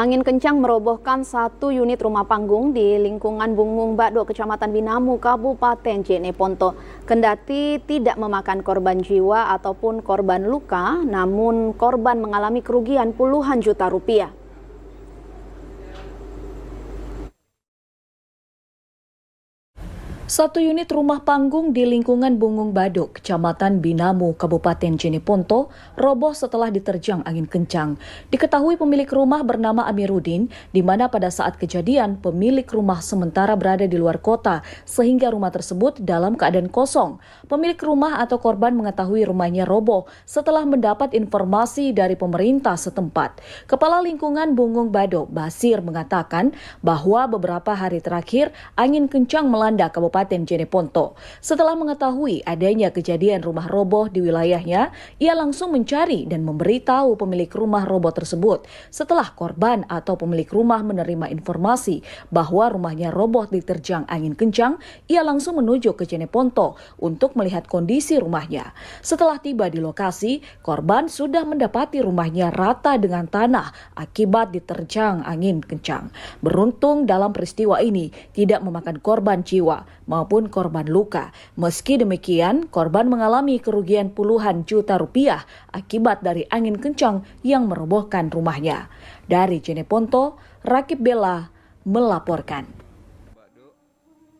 Angin kencang merobohkan satu unit rumah panggung di lingkungan Bungung Bado, Kecamatan Binamu, Kabupaten Jeneponto. Kendati tidak memakan korban jiwa ataupun korban luka, namun korban mengalami kerugian puluhan juta rupiah. Satu unit rumah panggung di lingkungan Bungung Bado, Kecamatan Binamu, Kabupaten Jeneponto, roboh setelah diterjang angin kencang. Diketahui pemilik rumah bernama Amiruddin, di mana pada saat kejadian pemilik rumah sementara berada di luar kota, sehingga rumah tersebut dalam keadaan kosong. Pemilik rumah atau korban mengetahui rumahnya roboh setelah mendapat informasi dari pemerintah setempat. Kepala Lingkungan Bungung Bado, Basir, mengatakan bahwa beberapa hari terakhir angin kencang melanda Kabupaten Jeneponto. Setelah mengetahui adanya kejadian rumah roboh di wilayahnya, ia langsung mencari dan memberitahu pemilik rumah roboh tersebut. Setelah korban atau pemilik rumah menerima informasi bahwa rumahnya roboh diterjang angin kencang, ia langsung menuju ke Jeneponto untuk melihat kondisi rumahnya. Setelah tiba di lokasi, korban sudah mendapati rumahnya rata dengan tanah akibat diterjang angin kencang. Beruntung dalam peristiwa ini tidak memakan korban jiwa maupun korban luka. Meski demikian, korban mengalami kerugian puluhan juta rupiah akibat dari angin kencang yang merobohkan rumahnya. Dari Jeneponto, Rakib Bella melaporkan.